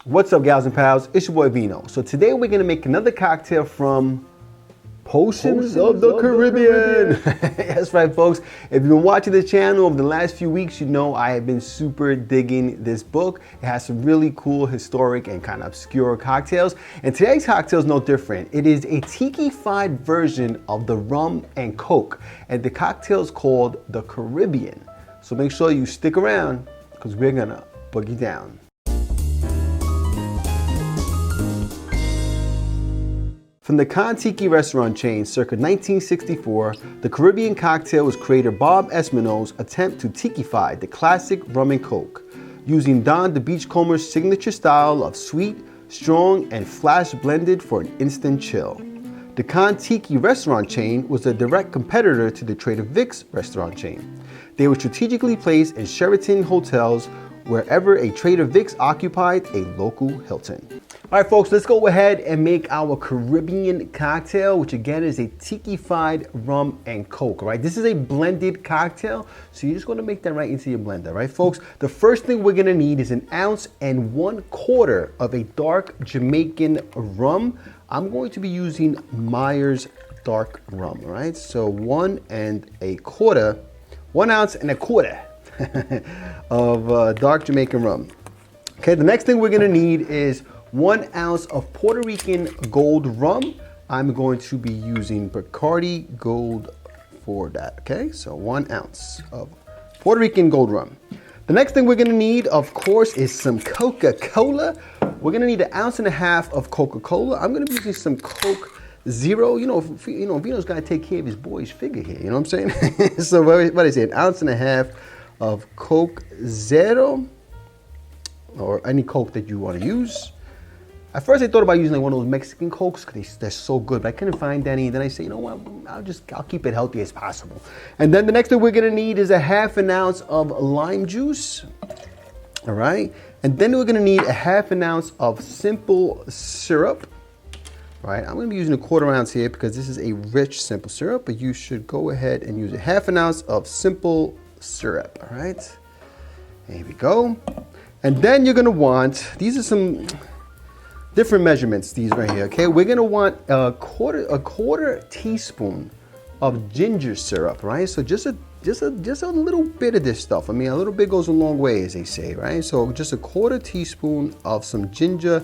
What's up, gals and pals? It's your boy Vino. So today we're gonna make another cocktail from Potions of the Caribbean. That's right, folks. If you've been watching this channel over the last few weeks, you know I have been super digging this book. It has some really cool, historic, and kind of obscure cocktails. And today's cocktail is no different. It is a tiki-fied version of the rum and coke. And the cocktail is called the Caribbean. So make sure you stick around because we're gonna boogie down. From the Tiki restaurant chain circa 1964, the Caribbean cocktail was creator Bob Espino's attempt to tiki-fy the classic rum and coke, using Don the Beachcomber's signature style of sweet, strong, and flash blended for an instant chill. The Tiki restaurant chain was a direct competitor to the Trader Vic's restaurant chain. They were strategically placed in Sheraton hotels wherever a Trader Vic's occupied a local Hilton. All right, folks, let's go ahead and make our Caribbean cocktail, which again is a tiki-fied rum and coke, all right? This is a blended cocktail, so you're just gonna make that right into your blender, right, folks? The first thing we're gonna need is 1 ounce and 1/4 of a dark Jamaican rum. I'm going to be using Myers Dark Rum, all right? So 1 1/4, 1 ounce and 1/4 of dark Jamaican rum. Okay, the next thing we're gonna need is 1 ounce of Puerto Rican Gold Rum. I'm going to be using Bacardi Gold for that, okay? So 1 ounce of Puerto Rican Gold Rum. The next thing we're gonna need, of course, is some Coca-Cola. We're gonna need 1.5 ounces of Coca-Cola. I'm gonna be using some Coke Zero. Vino's gotta take care of his boy's figure here, you know what I'm saying? So what is it, 1.5 ounces of Coke Zero, or any Coke that you wanna use. At first I thought about using like one of those Mexican Cokes because they're so good, but I couldn't find any. Then I say, you know what, I'll keep it healthy as possible. And then the next thing we're gonna need is 1/2 ounce of lime juice, all right? And then we're gonna need 1/2 ounce of simple syrup, right? I'm gonna be using 1/4 ounce here because this is a rich simple syrup, but you should go ahead and use 1/2 ounce of simple syrup, all right? There we go. And then you're gonna want, these are some different measurements, these right here, okay? We're gonna want a quarter teaspoon of ginger syrup, right? So just a little bit of this stuff. I mean, a little bit goes a long way, as they say, right? So just a 1/4 teaspoon of some ginger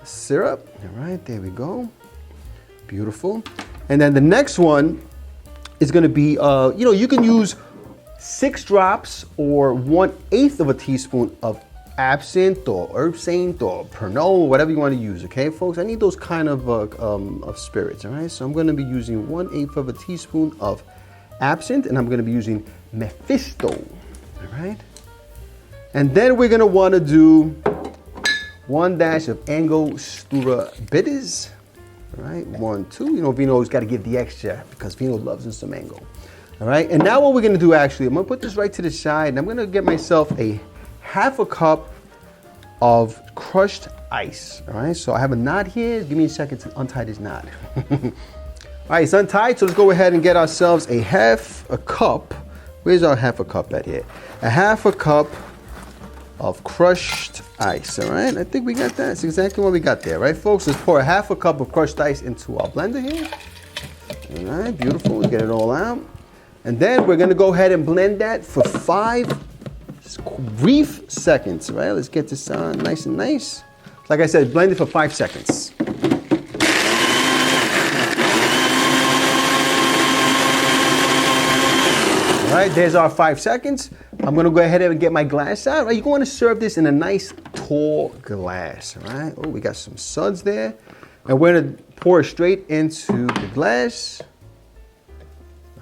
syrup. All right, there we go. Beautiful. And then the next one is gonna be, you can use 6 drops or 1/8 of a teaspoon of Absinthe or Absinthe or Puerto, whatever you want to use, okay, folks? I need those kind of spirits, all right? So I'm going to be using 1/8 of a teaspoon of Absinthe, and I'm going to be using Mephisto, all right? And then we're going to want to do 1 dash of Angostura bitters, all right? 1, 2. Vino's got to give the extra because Vino loves him some mango, all right? And now what we're going to do, actually, I'm going to put this right to the side, and I'm going to get myself a 1/2 cup of crushed ice, all right? So I have a knot here. Give me a second to untie this knot. All right, it's untied, so let's go ahead and get ourselves a 1/2 cup. Where's our 1/2 cup at here? 1/2 cup of crushed ice, all right? I think we got that. That's exactly what we got there, right, folks? Let's pour 1/2 cup of crushed ice into our blender here. All right, beautiful. Get it all out. And then we're gonna go ahead and blend that for 5 brief seconds, right? Let's get this on nice and nice. Like I said, blend it for 5 seconds. All right, there's our 5 seconds. I'm gonna go ahead and get my glass out, right? You're gonna serve this in a nice tall glass, all right? Oh, we got some suds there. And we're gonna pour it straight into the glass.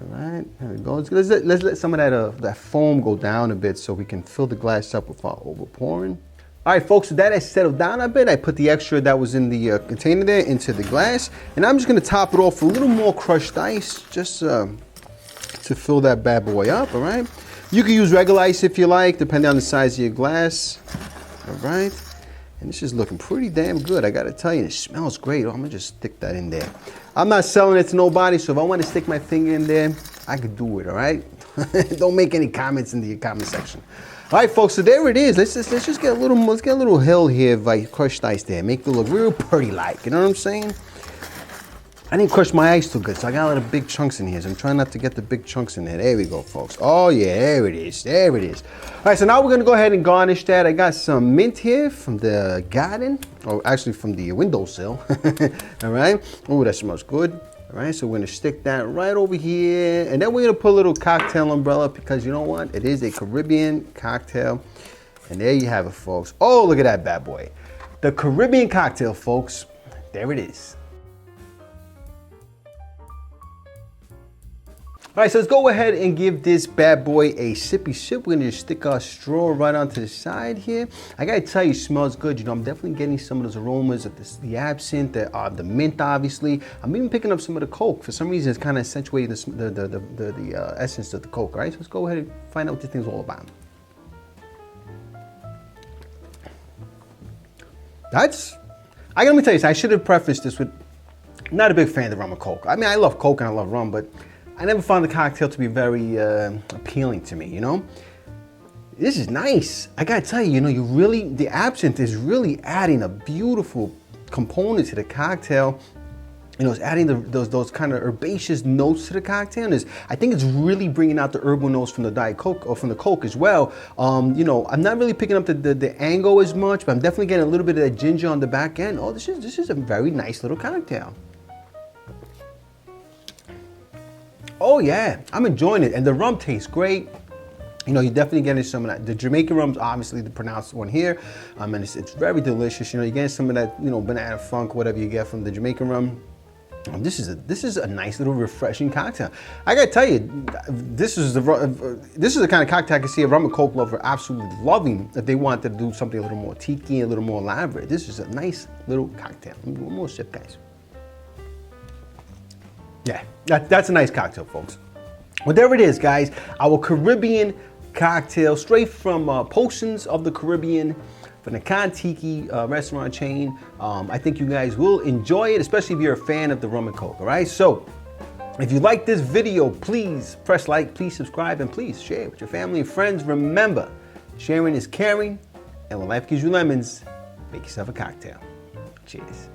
All right, there we go. Let's let some of that foam go down a bit so we can fill the glass up without overpouring. All right, folks, so that has settled down a bit. I put the extra that was in the container there into the glass, and I'm just gonna top it off with a little more crushed ice, just to fill that bad boy up, all right? You can use regular ice if you like, depending on the size of your glass, all right? And this is looking pretty damn good, I gotta tell you. It smells great. Oh, I'm gonna just stick that in there. I'm not selling it to nobody, so if I want to stick my finger in there, I could do it, all right? Don't make any comments in the comment section. All right, folks, so there it is. Let's just get a little hill here of crushed ice there. Make it look real pretty like, you know what I'm saying? I didn't crush my ice too good, so I got a lot of big chunks in here. So I'm trying not to get the big chunks in there. There we go, folks. Oh yeah, there it is, there it is. All right, so now we're gonna go ahead and garnish that. I got some mint here from the garden, or actually from the windowsill. All right, oh, that smells good. All right, so we're gonna stick that right over here, and then we're gonna put a little cocktail umbrella because you know what? It is a Caribbean cocktail, and there you have it, folks. Oh, look at that bad boy. The Caribbean cocktail, folks. There it is. All right, so let's go ahead and give this bad boy a sippy sip. We're gonna just stick our straw right onto the side here. I gotta tell you, it smells good. You know, I'm definitely getting some of those aromas of the absinthe, the mint, obviously. I'm even picking up some of the Coke. For some reason, it's kind of accentuating the essence of the Coke. All right, so let's go ahead and find out what this thing's all about. Let me tell you, I should have prefaced this with, not a big fan of the rum and Coke. I mean, I love Coke and I love rum, but I never found the cocktail to be very appealing to me, you know? This is nice. I gotta tell you, you know, the absinthe is really adding a beautiful component to the cocktail. You know, it's adding those kind of herbaceous notes to the cocktail. And I think it's really bringing out the herbal notes from the Diet Coke or from the Coke as well. You know, I'm not really picking up the Ango as much, but I'm definitely getting a little bit of that ginger on the back end. Oh, this is a very nice little cocktail. Oh yeah, I'm enjoying it, and the rum tastes great. You know, you're definitely getting some of that. The Jamaican rum's obviously the pronounced one here, and it's very delicious. You know, you're getting some of that, you know, banana funk, whatever you get from the Jamaican rum. This is a nice little refreshing cocktail. I gotta tell you, this is the kind of cocktail I can see a rum and Coke lover absolutely loving if they want to do something a little more tiki, a little more elaborate. This is a nice little cocktail. Let me do one more sip, guys. Yeah, that's a nice cocktail, folks. Well, there it is, guys. Our Caribbean cocktail, straight from Potions of the Caribbean, from the Tiki restaurant chain. I think you guys will enjoy it, especially if you're a fan of the rum and Coke, all right? So, if you like this video, please press like, please subscribe, and please share with your family and friends. Remember, sharing is caring, and when life gives you lemons, make yourself a cocktail. Cheers.